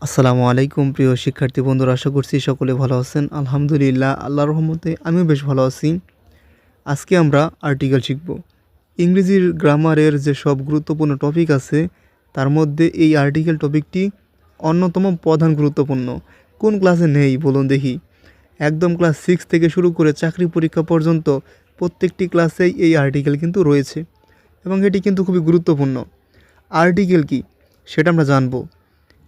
আসসালামু আলাইকুম প্রিয় শিক্ষার্থী বন্ধুরা, আশা করছি সকলে ভালো আছেন। আলহামদুলিল্লাহ, আল্লাহর রহমতে আমিও বেশ ভালো আছি। আজকে আমরা আর্টিকেল শিখব। ইংরেজির গ্রামারের যে সব গুরুত্বপূর্ণ টপিক আছে তার মধ্যে এই আর্টিকেল টপিকটি অন্যতম প্রধান গুরুত্বপূর্ণ। কোন ক্লাসে নেই বলুন দেখি? একদম ক্লাস 6 থেকে শুরু করে চাকরি পরীক্ষা পর্যন্ত প্রত্যেকটি ক্লাসেই এই আর্টিকেল কিন্তু রয়েছে এবং এটি কিন্তু খুবই গুরুত্বপূর্ণ। আর্টিকেল কি সেটা আমরা জানবো।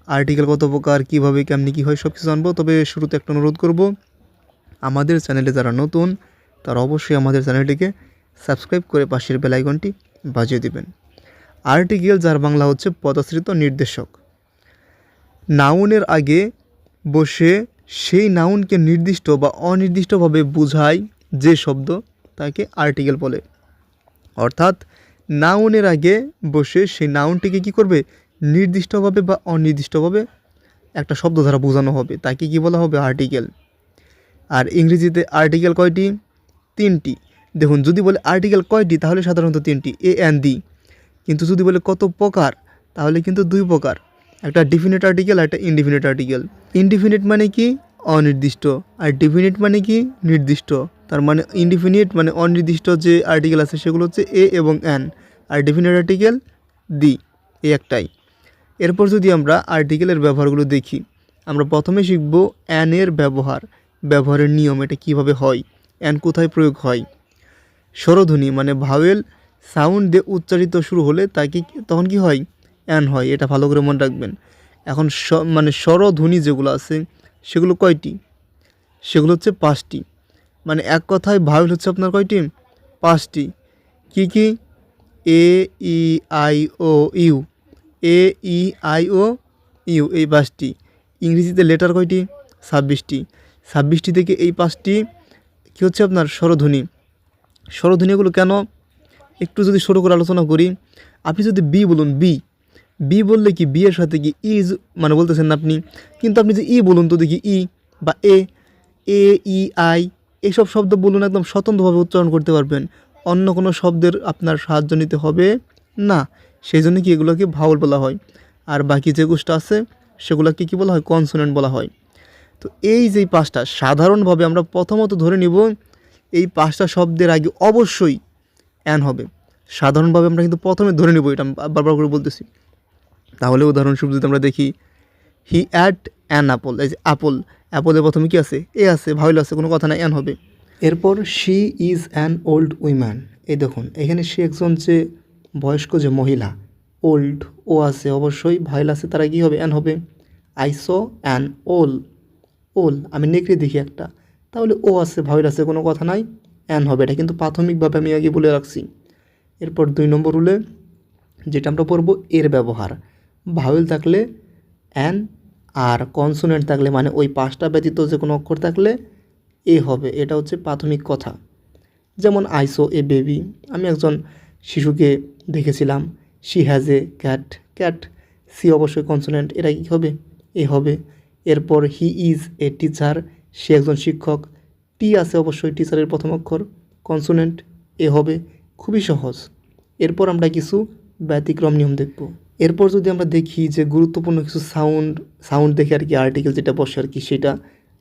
আর্টিকেল কত প্রকার, কীভাবে কেমনি কী হয় সব কিছু জানবো। তবে শুরুতে একটা অনুরোধ করব, আমাদের চ্যানেলে যারা নতুন তারা অবশ্যই আমাদের চ্যানেলটিকে সাবস্ক্রাইব করে পাশের বেল আইকনটি বাজিয়ে দিবেন। আর্টিকেল, যার বাংলা হচ্ছে পদাশ্রিত নির্দেশক। নাউনের আগে বসে সেই নাউনকে নির্দিষ্ট বা অনির্দিষ্টভাবে বোঝায় যে শব্দ তাকে আর্টিকেল বলে। অর্থাৎ নাউনের আগে বসে সেই নাউনটিকে কী করবে, নির্দিষ্টভাবে বা অনির্দিষ্টভাবে একটা শব্দ দ্বারা বোঝানো হবে, তাকে কি বলা হবে? আর্টিকেল। আর ইংরেজিতে আর্টিকেল কয়টি? 3টি। দেখুন, যদি বলে আর্টিকেল কয়টি তাহলে সাধারণত 3টি, এ অ্যান্ড দি। কিন্তু যদি বলে কত প্রকার তাহলে কিন্তু 2 প্রকার, একটা ডিফিনিট আর্টিকেল আর একটা ইনডিফিনিট আর্টিকেল। ইনডিফিনিট মানে কি? অনির্দিষ্ট। আর ডিফিনিট মানে কি? নির্দিষ্ট। তার মানে ইনডিফিনিট মানে অনির্দিষ্ট যে আর্টিকেল আছে সেগুলো হচ্ছে এ এবং অ্যান, আর ডিফিনিট আর্টিকেল দি, এই একটাই। এরপর যদি আমরা আর্টিকেলের ব্যবহারগুলো দেখি, আমরা প্রথমে শিখব অ্যানের ব্যবহারের নিয়ম, এটা কিভাবে হয়, অ্যান কোথায় প্রয়োগ হয়। স্বরধ্বনি মানে ভাওয়েল সাউন্ড দিয়ে উচ্চারিত শুরু হলে তখন কি হয়? অ্যান হয়, এটা ভালো করে মনে রাখবেন। এখন মানে স্বরধ্বনি যেগুলো আছে সেগুলো কয়টি? সেগুলো হচ্ছে 5টি। মানে এক কথায় ভাওয়েল হচ্ছে আপনার কয়টি? 5টি। কি কি? A, E, I, O, U. A, E, I, O, U, এই 5টি। ইংরেজিতে লেটার কয়টি? 26টি। 26টি থেকে এই 5টি কী হচ্ছে আপনার? স্বরধ্বনি। স্বরধ্বনিগুলো কেন একটু যদি ছোটো করে আলোচনা করি, আপনি যদি বি বলুন, বি বললে কি বি এর সাথে কি ই মানে বলতেছেন না আপনি, কিন্তু আপনি যে ই বলুন তো দেখি, ই বা এ, ই, আই, এসব শব্দ বলুন, একদম স্বতন্ত্রভাবে উচ্চারণ করতে পারবেন, অন্য কোনো শব্দের আপনার সাহায্য নিতে হবে না। সেই জন্য কি এগুলোকে ভাওয়াল বলা হয়। আর বাকি যে গোষ্ঠ আছে সেগুলোকে কী বলা হয়? কনসোনেন্ট বলা হয়। তো এই যে 5টা সাধারণভাবে আমরা প্রথমত ধরে নিব, এই 5টা শব্দের আগে অবশ্যই অ্যান হবে। সাধারণভাবে আমরা কিন্তু প্রথমে ধরে নিব, এটা বারবার করে বলতেছি। তাহলে উদাহরণস্বরূপ যদি আমরা দেখি, হি অ্যাট অ্যান অ্যাপল, এই যে অ্যাপল, অ্যাপলের প্রথমে কি আছে? এ আছে, ভাওয়েল আছে, কোনো কথা নাই, অ্যান হবে। এরপর she is an old woman, এই দেখুন এখানে সে একজন যে বয়স্ক যে মহিলা, ওল্ড ও আছে, অবশ্যই ভাইল আছে, তারা কী হবে? অ্যান হবে। আই স অ্যান ওল, আমি নেকড়ে দেখি একটা, তাহলে ও আছে, ভাইল আছে, কোনো কথা নাই, অ্যান হবে। এটা কিন্তু প্রাথমিকভাবে আমি আগে বলে রাখছি। এরপর 2 নম্বর রুলে যেটা আমরা পড়ব, এর ব্যবহার। ভাওয়েল থাকলে অ্যান, আর কনসোনেন্ট থাকলে মানে ওই 5টা ব্যতীত যে কোনো অক্ষর থাকলে এ হবে। এটা হচ্ছে প্রাথমিক কথা। যেমন আই সো এ বেবি, আমি একজন শিশুকে দেখেছিলাম। She has a cat, C অবশ্যই কনসোনেন্ট, এটা কী হবে? এ হবে। এরপর হি ইজ এ টিচার, সে একজন শিক্ষক। টি আছে, অবশ্যই টিচারের প্রথম অক্ষর, কনসোনেন্ট, এ হবে। খুবই সহজ। এরপর আমরা কিছু ব্যতিক্রম নিয়ম দেখব। এরপর যদি আমরা দেখি যে গুরুত্বপূর্ণ কিছু সাউন্ড দেখে আর কি আর্টিকেল যেটা বসে আর কি, সেটা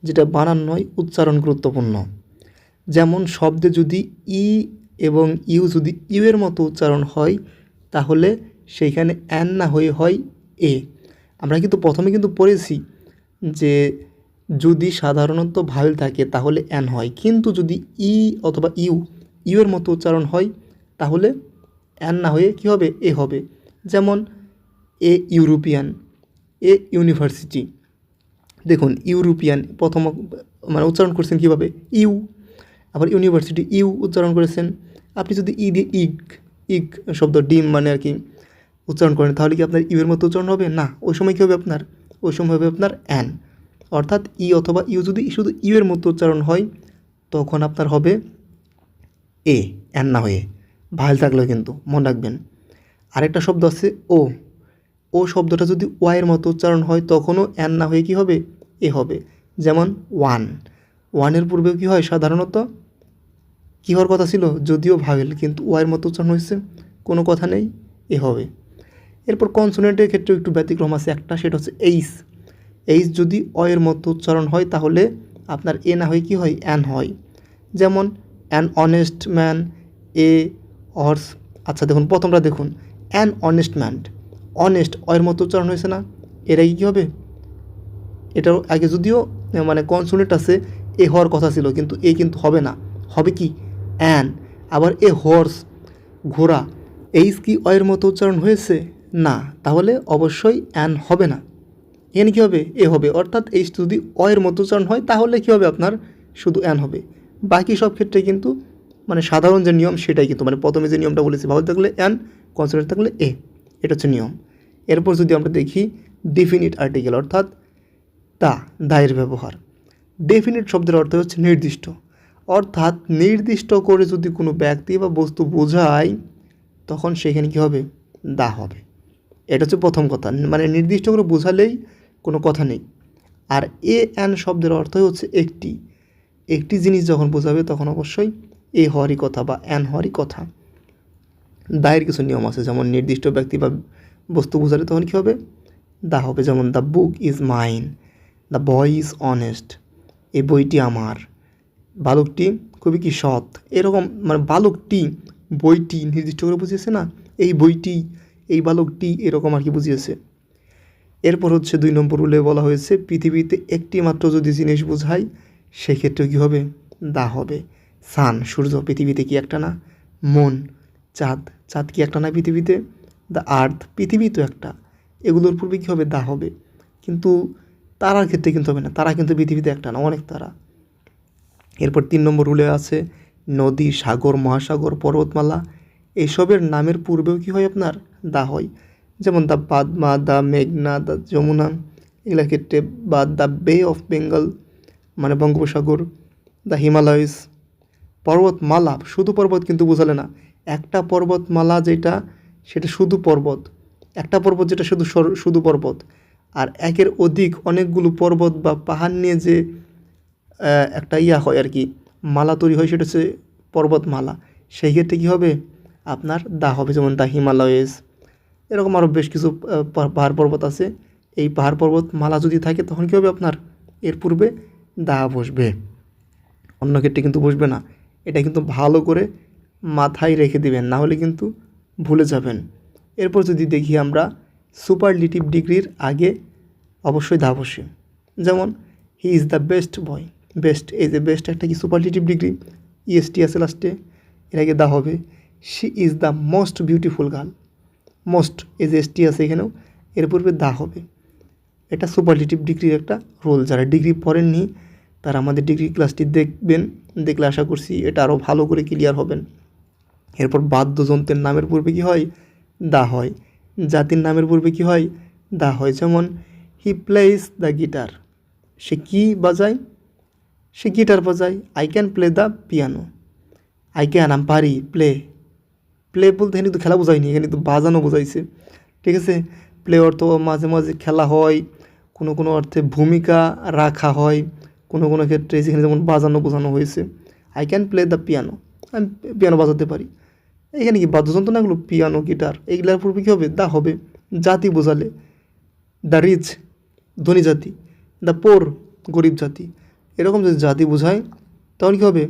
যেটা বানান নয়, উচ্চারণ গুরুত্বপূর্ণ। যেমন শব্দে যদি ই এবং ইউ যদি ইউ এর মতো উচ্চারণ হয় তাহলে সেইখানে অ্যান না হয়ে হয় এ। আমরা কিন্তু প্রথমে কিন্তু পড়েছি যে যদি সাধারণত ভাওয়েল থাকে তাহলে অ্যান হয়, কিন্তু যদি ই অথবা ইউ এর মতো উচ্চারণ হয় তাহলে অ্যান না হয়ে কী হবে? এ হবে। যেমন এ ইউরোপিয়ান, এ ইউনিভার্সিটি। দেখুন ইউরোপিয়ান প্রথম মানে উচ্চারণ করছেন কীভাবে? ইউ। আবার ইউনিভার্সিটি ইউ উচ্চারণ করেছেন। আপনি যদি ই দিয়ে ইগ শব্দ ডিম মানে আর কি উচ্চারণ করেন তাহলে কি আপনার ইউ এর মতো উচ্চারণ হবে? না। ওই সময় কী হবে আপনার? ওই সময় হবে আপনার অ্যান। অর্থাৎ ই অথবা ইউ যদি শুধু ইউ এর মতো উচ্চারণ হয় তখন আপনার হবে এ, অ্যান না হয়ে। ভাইল থাকলেও কিন্তু মনে রাখবেন। আরেকটা শব্দ আছে ও শব্দটা যদি ওয়াইয়ের মতো উচ্চারণ হয় তখনও অ্যান না হয়ে কী হবে? এ হবে। যেমন ওয়ানের পূর্বেও কী হয়? সাধারণত কী হওয়ার কথা ছিল? যদিও ভাওয়েল, কিন্তু ওয়াইয়ের মতো উচ্চারণ হয়েছে, কোনো কথা নেই, এ হবে। এরপর কনসোনেন্টের ক্ষেত্রেও একটু ব্যতিক্রম আছে একটা, সেটা হচ্ছে এইচ। এইচ যদি অ এর মতো উচ্চারণ হয় তাহলে আপনার এ না হয়ে কী হয়, অ্যান হয়। যেমন an honest man, A horse. আচ্ছা দেখুন প্রথমটা দেখুন, অ্যান অনেস্ট ম্যান, অনেস্ট অ এর মতো উচ্চারণ হয়েছে না, এর আগে কী হবে, এটার আগে যদিও মানে কনসোনেন্ট আছে, এ হওয়ার কথা ছিল, কিন্তু এ কিন্তু হবে না, হবে কি অ্যান। আবার এ হর্স, ঘোড়া, এইচ কি অ এর মতো উচ্চারণ হয়েছে না, তাহলে অবশ্যই অ্যান হবে না, এখানে কী হবে, এ হবে। অর্থাৎ এইচ যদি অ এর মতো উচ্চারণ হয় তাহলে কী হবে, আপনার শুধু অ্যান হবে। বাকি সব ক্ষেত্রে কিন্তু মানে সাধারণ যে নিয়ম সেটাই কিন্তু, মানে প্রথমে যে নিয়মটা বলেছি, ভাওয়াল থাকলে অ্যান, কনসোনেন্ট থাকলে এ, এটা হচ্ছে নিয়ম। এরপর যদি আমরা দেখি ডেফিনিট আর্টিকেল, অর্থাৎ দায়ের ব্যবহার। ডেফিনিট শব্দের অর্থ হচ্ছে নির্দিষ্ট, অর্থাৎ নির্দিষ্ট করে যদি কোনো ব্যক্তি বা বস্তু বোঝায় তখন সেখানে কী হবে, দা হবে। এটা হচ্ছে প্রথম কথা, মানে নির্দিষ্ট করে বোঝালেই কোনো কথা নেই। আর এ অ্যান শব্দের অর্থ হচ্ছে একটি, একটি জিনিস যখন বোঝাবে তখন অবশ্যই এ হওয়ারই কথা বা অ্যান হওয়ারই কথা। দায়ের কিছু নিয়ম আছে, যেমন নির্দিষ্ট ব্যক্তি বা বস্তু বোঝালে তখন কী হবে, দা হবে। যেমন the book is mine, the boy is honest, এই বইটি আমার, বালকটি খুবই কি সৎ, এরকম মানে বালকটি, বইটি নির্দিষ্ট করে বুঝিয়েছে না, এই বইটি, এই বালকটি, এরকম আর কি বুঝিয়েছে। এরপর হচ্ছে 2 নম্বর রুলে বলা হয়েছে পৃথিবীতে একটি মাত্র যদি জিনিস বোঝায় সেক্ষেত্রে কী হবে, দা হবে। সান সূর্য পৃথিবীতে কি একটা না, মন চাঁদ, চাঁদ কি একটা না পৃথিবীতে, দ্য আর্থ পৃথিবী তো একটা, এগুলোর পূর্বে কী হবে, দা হবে। কিন্তু তারার ক্ষেত্রে কিন্তু হবে না, তারা কিন্তু পৃথিবীতে একটা না, অনেক তারা। এরপর 3 নম্বর রুলে আছে নদী, সাগর, মহাসাগর, পর্বতমালা এইসবের নামের পূর্বেও কী হয়, আপনার দা হয়। যেমন দ্য পাদমা, দ্য মেঘনা, দ্য যমুনা, এগুলোর ক্ষেত্রে, বা দ্য বে অফ বেঙ্গল মানে বঙ্গোপসাগর, দ্য হিমালয়স। পর্বতমালা শুধু পর্বত কিন্তু বোঝালে না, একটা পর্বতমালা যেটা সেটা শুধু পর্বত, একটা পর্বত যেটা শুধু শুধু পর্বত, আর একের অধিক অনেকগুলো পর্বত বা পাহাড় নিয়ে যে একটা হয় আর কি, মালা তৈরি হয়, সেটা হচ্ছে পর্বতমালা। সেই ক্ষেত্রে কী হবে, আপনার দা হবে। যেমন দ্য হিমালয়েস, এরকম আরও বেশ কিছু পাহাড় পর্বত আছে, এই পাহাড় পর্বত মালা যদি থাকে তখন কী হবে, আপনার এর পূর্বে দা বসবে, অন্য ক্ষেত্রে কিন্তু বসবে না। এটা কিন্তু ভালো করে মাথায় রেখে দিবেন, না হলে কিন্তু ভুলে যাবেন। এরপর যদি দেখি আমরা সুপারলেটিভ ডিগ্রির আগে অবশ্যই দা বসে। যেমন he is the best boy, best, এই যে বেস্ট একটা কি সুপারলেটিভ ডিগ্রি, ইএসটি আছে লাস্টে, এর আগে দা হবে। She is the most beautiful girl, most এই যে এসটি আছে এখানেও, এর পূর্বে দা হবে। এটা সুপারলেটিভ ডিগ্রির একটা রোল, যারা ডিগ্রি পড়েননি তারা আমাদের ডিগ্রি ক্লাসটি দেখবেন, দেখলে আশা করছি এটা আরও ভালো করে ক্লিয়ার হবেন। এরপর বাদ্যযন্ত্রের নামের পূর্বে কী হয়, দা হয়। জাতির নামের পূর্বে কী হয়, দা হয়। যেমন হি প্লেস দ্য গিটার, সে কী বাজায়, সে গিটার বাজায়। I can play the piano, I can আমি পারি, প্লে, প্লে বলতে এখানে কিন্তু খেলা বোঝায়নি, এখানে কিন্তু বাজানো বোঝাইছে, ঠিক আছে। প্লে অর্থ মাঝে মাঝে খেলা হয়, কোনো কোনো অর্থে ভূমিকা রাখা হয়, কোনো কোনো ক্ষেত্রে যেখানে যেমন বাজানো বোঝানো হয়েছে। I can play the piano, আমি পিয়ানো বাজাতে পারি। এখানে কি বাদ্যযন্ত্র না, এগুলো পিয়ানো, গিটার, এইগুলোর পূর্বে কী হবে, দা হবে। জাতি বোঝালে দ্য রিচ, ধনী জাতি, দ্য পোর, গরিব জাতি, এরকম যদি জাতি বোঝায় তখন কী হবে,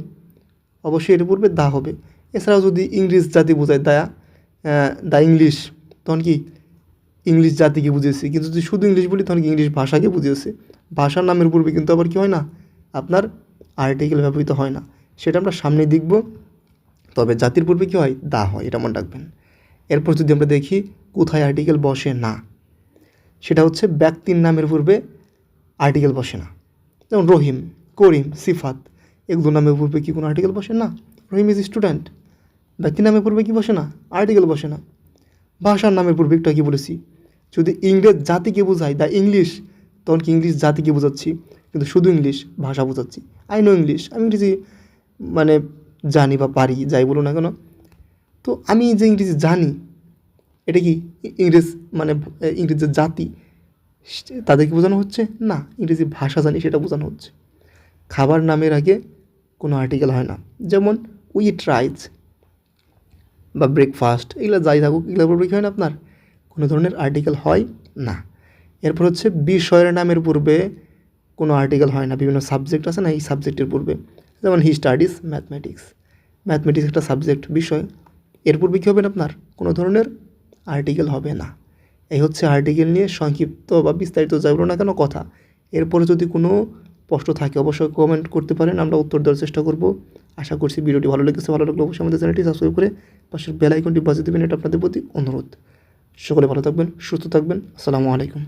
অবশ্যই এর পূর্বে দা হবে। এছাড়াও যদি ইংলিশ জাতি বোঝায়, দ্য ইংলিশ, তখন কি ইংলিশ জাতিকে বুঝিয়েছে। কিন্তু যদি শুধু ইংলিশ বলি তখন কি ইংলিশ ভাষাকে বুঝিয়েছে। ভাষার নামের পূর্বে কিন্তু আবার কী হয় না, আপনার আর্টিকেল ব্যবহৃত হয় না, সেটা আমরা সামনে দেখব। তবে জাতির পূর্বে কী হয়, দা হয়, এটা মনে রাখবেন। এরপর যদি আমরা দেখি কোথায় আর্টিকেল বসে না, সেটা হচ্ছে ব্যক্তির নামের পূর্বে আর্টিকেল বসে না। যেমন রহিম, করিম, সিফাত, এগুলো নামের পূর্বে কি কোনো আর্টিকেল বসে না। রহিম ইজ স্টুডেন্ট, ব্যক্তির নামের পূর্বে কি বসে না, আর্টিকেল বসে না। ভাষার নামের পূর্বে একটু কি বলেছি, যদি ইংরেজ জাতিকে বোঝাই দ্য ইংলিশ, তখন কি ইংলিশ জাতিকে বোঝাচ্ছি, কিন্তু শুধু ইংলিশ ভাষা বোঝাচ্ছি। আই নো ইংলিশ, আমি ইংরেজি মানে জানি বা পারি, যাই বলো না কেন। তো আমি যে ইংরেজি জানি, এটা কি ইংরেজ মানে ইংরেজের জাতি, তাদেরকে বোঝানো হচ্ছে না, ইংরেজি ভাষা জানি সেটা বোঝানো হচ্ছে। খাবার নামের আগে কোনো আর্টিকেল হয় না। যেমন উইট রাইস বা ব্রেকফাস্ট, এগুলো যাই থাকুক, এগুলোর পূর্বে কী হয় না, আপনার কোনো ধরনের আর্টিকেল হয় না। এরপর হচ্ছে বিষয়ের নামের পূর্বে কোনো আর্টিকেল হয় না। বিভিন্ন সাবজেক্ট আছে না, এই সাবজেক্টের পূর্বে, যেমন হি স্টাডিজ ম্যাথমেটিক্স। ম্যাথমেটিক্স একটা সাবজেক্ট, বিষয়, এর পূর্বে কী হবে না আপনার কোনো ধরনের আর্টিকেল হবে না। এই হচ্ছে আর্টিকেল নিয়ে সংক্ষিপ্ত বা বিস্তারিত যাইলো না কেন কথা। এরপরে যদি কোনো প্রশ্ন থাকে অবশ্যই কমেন্ট করতে পারেন, আমরা উত্তর দেওয়ার চেষ্টা করব। আশা করছি ভিডিওটি ভালো লেগেছে। ভালো লাগলে অবশ্যই আমাদের চ্যানেলটি সাবস্ক্রাইব করে পাশের বেল আইকনটি বাজিয়ে দেবেন, এটা আপনাদের প্রতি অনুরোধ। সকলে ভালো থাকবেন, সুস্থ থাকবেন। আসসালামু আলাইকুম।